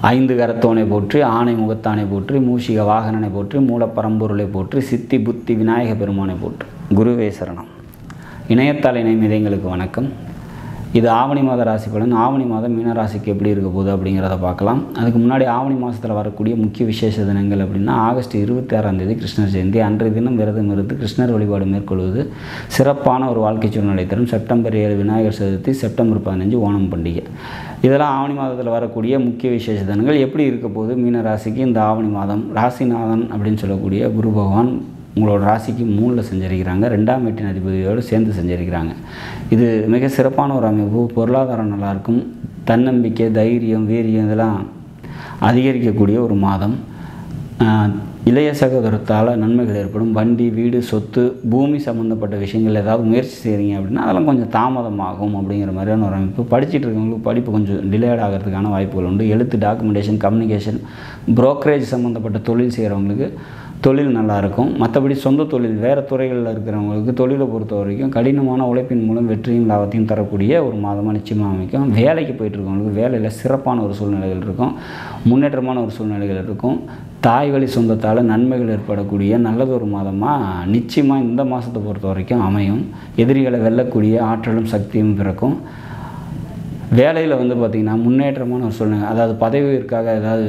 ஐந்து கரத்தோனை போற்றி, ஆணை முகத்தானை போற்றி, மூஷிக வாகனனை போற்றி, மூலப்பரம்பொருளை போற்றி, சித்தி புத்தி விநாயக பெருமானை போற்றி. குருவே சரணம். இணையத்தால் இணைமிதைங்களுக்கு வணக்கம். இது ஆவணி மாத ராசி பலன். ஆவணி மாதம் மீனராசிக்கு எப்படி இருக்க போகுது அப்படிங்கிறத பார்க்கலாம். அதுக்கு முன்னாடி ஆவணி மாதத்தில் வரக்கூடிய முக்கிய விசேஷ தினங்கள் அப்படின்னா ஆகஸ்ட் 26 கிருஷ்ணர் ஜெயந்தி. அன்றைய தினம் விரதம் இருந்து கிருஷ்ணர் வழிபாடு மேற்கொள்வது சிறப்பான ஒரு வாழ்க்கை சூழ்நிலை தரும். செப்டம்பர் 7 விநாயகர் சதுர்த்தி, செப்டம்பர் 15 ஓணம் பண்டிகை. இதெல்லாம் ஆவணி மாதத்தில் வரக்கூடிய முக்கிய விசேஷ தினங்கள். எப்படி இருக்க போகுது மீனராசிக்கு இந்த ஆவணி மாதம்? ராசிநாதன் அப்படின்னு சொல்லக்கூடிய குரு பகவான் உங்களோட ராசிக்கு 3ல் செஞ்சிருக்கிறாங்க. 2ஆம் வீட்டின் அதிபதியோடு சேர்ந்து செஞ்சிருக்கிறாங்க. இது மிக சிறப்பான ஒரு அமைப்பு. பொருளாதாரம் நல்லாயிருக்கும். தன்னம்பிக்கை, தைரியம், வீரியம் இதெல்லாம் அதிகரிக்கக்கூடிய ஒரு மாதம். இளைய சகோதரத்தால் நன்மைகள் ஏற்படும். வண்டி, வீடு, சொத்து, பூமி சம்மந்தப்பட்ட விஷயங்கள் ஏதாவது முயற்சி செய்கிறீங்க அப்படின்னா அதெல்லாம் கொஞ்சம் தாமதமாகும் அப்படிங்கிற மாதிரியான ஒரு அமைப்பு. படிச்சுட்டு இருக்கவங்களுக்கு படிப்பு கொஞ்சம் டிலேட் ஆகிறதுக்கான வாய்ப்புகள் உண்டு. எழுத்து, டாக்குமெண்டேஷன், கம்யூனிகேஷன், புரோக்கரேஜ் சம்மந்தப்பட்ட தொழில் செய்கிறவங்களுக்கு தொழில் நல்லாயிருக்கும். மற்றபடி சொந்த தொழில் வேறு துறைகளில் இருக்கிறவங்களுக்கு தொழிலை பொறுத்த வரைக்கும் கடினமான உழைப்பின் மூலம் வெற்றியும் லாபத்தையும் தரக்கூடிய ஒரு மாதமாக நிச்சயமாக அமைக்கும். வேலைக்கு போயிட்டுருக்கவங்களுக்கு வேலையில் சிறப்பான ஒரு சூழ்நிலைகள் இருக்கும். முன்னேற்றமான ஒரு சூழ்நிலைகள் இருக்கும். தாய் வழி சொந்தத்தால் நன்மைகள் ஏற்படக்கூடிய நல்லது ஒரு மாதமாக நிச்சயமாக இந்த மாதத்தை பொறுத்த வரைக்கும் அமையும். எதிரிகளை வெல்லக்கூடிய ஆற்றலும் சக்தியும் பிறக்கும். வேலையில் பார்த்திங்கன்னா முன்னேற்றமான ஒரு சூழ்நிலை, அதாவது பதவியிற்காக ஏதாவது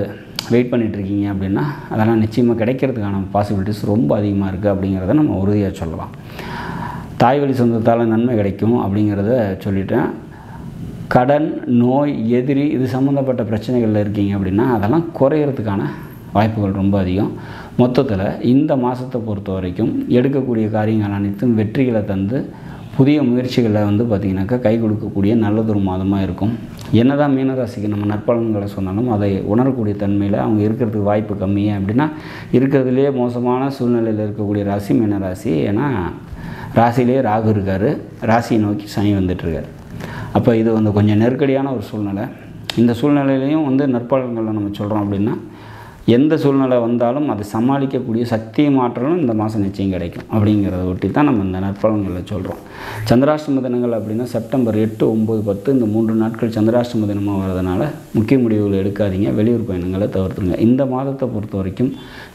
வெயிட் பண்ணிகிட்ருக்கீங்க அப்படின்னா அதெல்லாம் நிச்சயமாக கிடைக்கிறதுக்கான பாசிபிலிட்டிஸ் ரொம்ப அதிகமாக இருக்குது அப்படிங்கிறத நம்ம உறுதியாக சொல்லலாம். தாய் வழி சொந்தத்தால் நன்மை கிடைக்கும் அப்படிங்கிறத சொல்லிட்டேன். கடன், நோய், எதிரி இது சம்மந்தப்பட்ட பிரச்சனைகளில் இருக்கீங்க அப்படின்னா அதெல்லாம் குறையிறதுக்கான வாய்ப்புகள் ரொம்ப அதிகம். மொத்தத்தில் இந்த மாதத்தை பொறுத்த வரைக்கும் எடுக்கக்கூடிய காரியங்கள் அனைத்தும் வெற்றிகளை தந்து புதிய முயற்சிகளை பார்த்திங்கனாக்கா கை கொடுக்கக்கூடிய நல்லதொரு மாதமாக இருக்கும். என்னதான் மீனராசிக்கு நம்ம நற்பலன்களை சொன்னாலும் அதை உணரக்கூடிய தன்மையில் அவங்க இருக்கிறதுக்கு வாய்ப்பு கம்மியே அப்படின்னா இருக்கிறதுலே மோசமான சூழ்நிலையில் இருக்கக்கூடிய ராசி மீனராசி. ஏன்னா ராசியிலே ராகு இருக்கார், ராசியை நோக்கி சனி வந்துட்டுருக்கார். அப்போ இது கொஞ்சம் நெருக்கடியான ஒரு சூழ்நிலை. இந்த சூழ்நிலையிலையும் நற்பலன்களை நம்ம சொல்கிறோம் அப்படின்னா எந்த சூழ்நிலை வந்தாலும் அதை சமாளிக்கக்கூடிய சக்தியும் ஆற்றலும் இந்த மாதம் நிச்சயம் கிடைக்கும் அப்படிங்கிறத ஒட்டி தான் நம்ம இந்த நற்பலன்களை சொல்கிறோம். சந்திராஷ்டம தினங்கள் அப்படின்னா செப்டம்பர் 8, 9, 10 இந்த 3 நாட்கள் சந்திராஷ்டம தினமாக வர்றதுனால முக்கிய முடிவுகள் எடுக்காதீங்க. வெளியூர் பயணங்களை தவிர்த்துருங்க. இந்த மாதத்தை பொறுத்த வரைக்கும்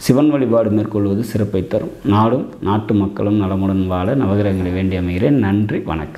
சிவன் வழிபாடு மேற்கொள்வது சிறப்பை தரும். நாடும் நாட்டு மக்களும் நலமுடன் வாழ நவகிரகங்களை வேண்டி அமைகிறேன். நன்றி, வணக்கம்.